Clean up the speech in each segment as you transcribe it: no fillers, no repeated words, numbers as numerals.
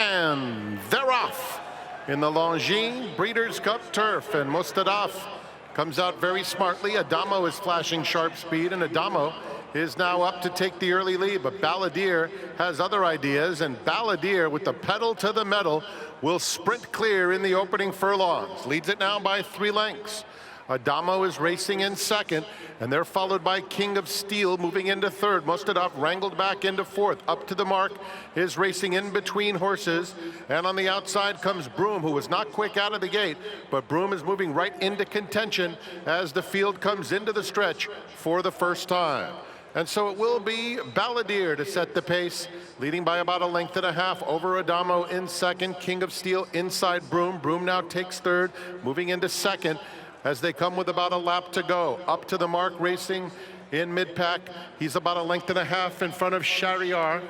And they're off in the Longines Breeders Cup Turf. And Mostadaf comes out very smartly. Adamo is flashing sharp speed, and Adamo is now up to take the early lead. But Balladeer has other ideas, and Balladeer, with the pedal to the metal, will sprint clear in the opening furlongs. Leads it now by 3 lengths. Adamo is racing in second, and they're followed by King of Steel moving into third. Mostadaf wrangled back into fourth. Up to the Mark is racing in between horses, and on the outside comes Broom, who was not quick out of the gate, but Broom is moving right into contention as the field comes into the stretch for the first time. And so it will be Balladeer to set the pace, leading by about 1.5 lengths over Adamo in second. King of Steel inside Broom. Broom now takes third, moving into second as they come with about a lap to go. Up to the Mark racing in mid-pack. He's about 1.5 lengths in front of Shariar,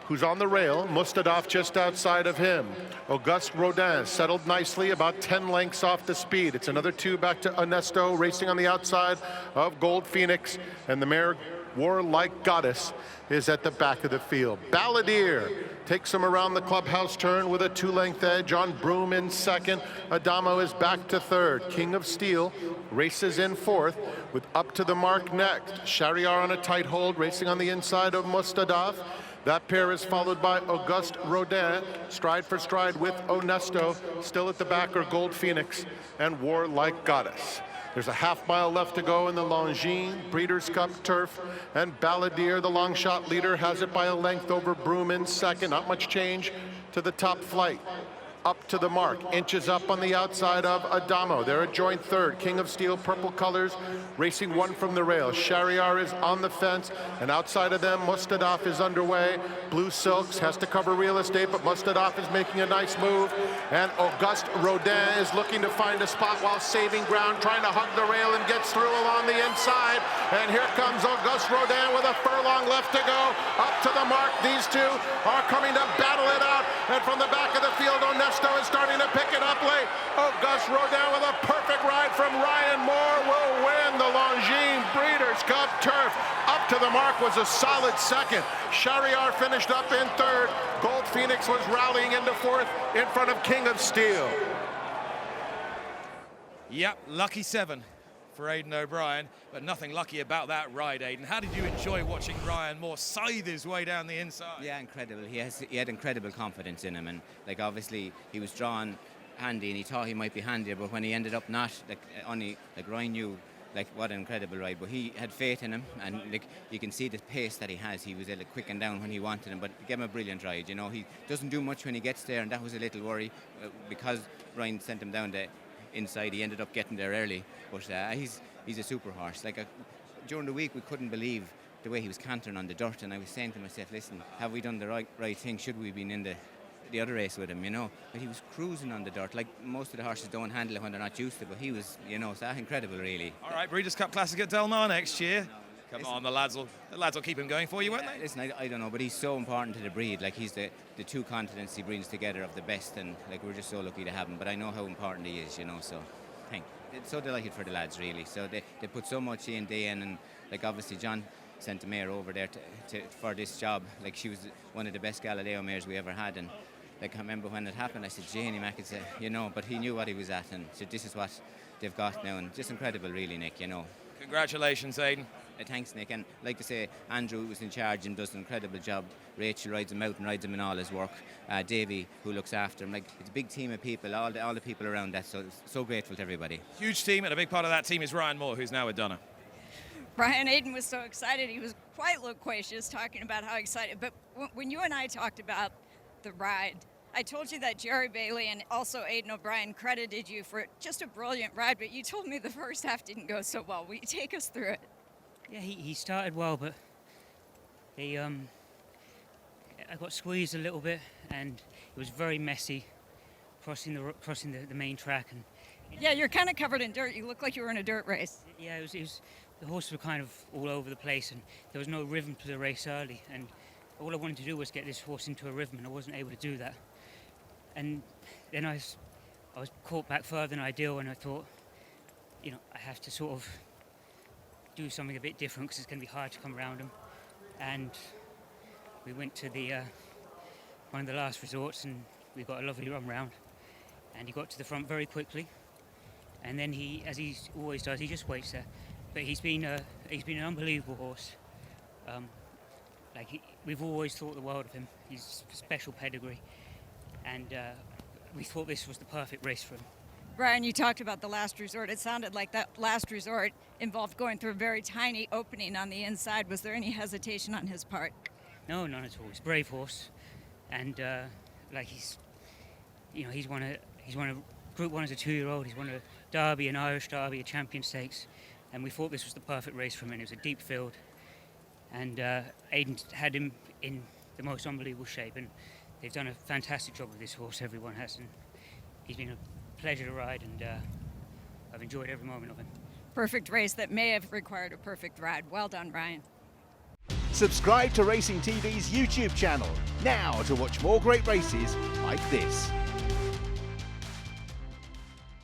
who's on the rail. Mostadaf just outside of him. Auguste Rodin settled nicely, about 10 lengths off the speed. It's another 2 back to Ernesto, racing on the outside of Gold Phoenix, and the mare Warlike Goddess is at the back of the field. Balladeer takes him around the clubhouse turn with a 2-length edge on Broom in second. Adamo is back to third. King of Steel races in fourth with Up to the Mark next. Shariar on a tight hold, racing on the inside of Mostadaf. That pair is followed by Auguste Rodin, stride for stride with Ernesto. Still at the back are Gold Phoenix and Warlike Goddess. There's a half-mile left to go in the Longines Breeders' Cup Turf, and Balladeer, the long shot leader, has it by 1 length over Broom in second. Not much change to the top flight. Up to the Mark, inches up on the outside of Adamo. They're a joint third. King of Steel, purple colors, racing 1 from the rail. Shariar is on the fence, and outside of them, Mostadaf is underway. Blue Silks has to cover real estate, but Mostadaf is making a nice move. And Auguste Rodin is looking to find a spot while saving ground, trying to hug the rail and gets through along the inside. And here comes Auguste Rodin with a furlong left to go. Up to the Mark. These two are coming to battle it out. And from the back of the field, Ernesto is starting to pick it up late. Auguste Rodin with a perfect ride from Ryan Moore will win the Longines Breeders' Cup Turf. Up to the Mark was a solid second. Shariar finished up in third. Gold Phoenix was rallying into fourth in front of King of Steel. Yep, lucky 7 for Aidan O'Brien, but nothing lucky about that ride, Aidan. How did you enjoy watching Ryan Moore scythe his way down the inside? Yeah, incredible. He had incredible confidence in him, and like obviously he was drawn handy and he thought he might be handier, but when he ended up not, Ryan knew like what an incredible ride, but he had faith in him, and like you can see the pace that he has. He was able to quicken down when he wanted him, but he gave him a brilliant ride. You know, he doesn't do much when he gets there, and that was a little worry because Ryan sent him down the inside. He ended up getting there early, but he's a super horse. During the week we couldn't believe the way he was cantering on the dirt, and I was saying to myself, listen, have we done the right thing? Should we have been in the other race with him, you know? But he was cruising on the dirt. Like most of the horses don't handle it when they're not used to it, but he was, you know, so incredible really. All right, Breeders' Cup Classic at Del Mar next year. Come on, the lads will keep him going for you, won't they? Listen, I don't know, but he's so important to the breed. Like he's the 2 continents he brings together of the best, and like we're just so lucky to have him. But I know how important he is, you know. So, it's so delighted for the lads really. So they put so much in day in, and like obviously John sent the mare over there for this job. Like she was one of the best Galileo mares we ever had, and like I remember when it happened, I said, Janie Mac, you know, but he knew what he was at, and so this is what they've got now, and just incredible really, Nick, you know. Congratulations, Aidan. Thanks, Nick, and like to say, Andrew was in charge and does an incredible job. Rachel rides him out and rides him in all his work. Davey, who looks after him. Like, it's a big team of people, all the people around that, so grateful to everybody. Huge team, and a big part of that team is Ryan Moore, who's now with Donna. Brian, Aidan was so excited. He was quite loquacious talking about how excited. But when you and I talked about the ride, I told you that Jerry Bailey and also Aidan O'Brien credited you for just a brilliant ride, but you told me the first half didn't go so well. Will you take us through it? Yeah, he started well, but I got squeezed a little bit, and it was very messy crossing the main track. And yeah, you're kind of covered in dirt. You look like you were in a dirt race. Yeah, it was the horses were kind of all over the place, and there was no rhythm to the race early. And all I wanted to do was get this horse into a rhythm, and I wasn't able to do that. And then I was caught back further than ideal, and I thought, you know, I have to sort of do something a bit different because it's going to be hard to come around him. And we went to the one of the last resorts, and we got a lovely run round, and he got to the front very quickly. And then he, as he always does, he just waits there. But he's been an unbelievable horse. We've always thought the world of him. He's special pedigree, and we thought this was the perfect race for him. Brian, you talked about the last resort. It sounded like that last resort involved going through a very tiny opening on the inside. Was there any hesitation on his part? No, none at all. He's a brave horse, and he's won a Group 1 as a 2-year-old. He's won a Derby, an Irish Derby, a Champion Stakes, and we thought this was the perfect race for him. And it was a deep field, and Aidan had him in the most unbelievable shape, and they've done a fantastic job with this horse. Everyone has, and he's been a pleasure to ride, and I've enjoyed every moment of him. Perfect race that may have required a perfect ride. Well done, Ryan. Subscribe to Racing TV's YouTube channel now to watch more great races like this.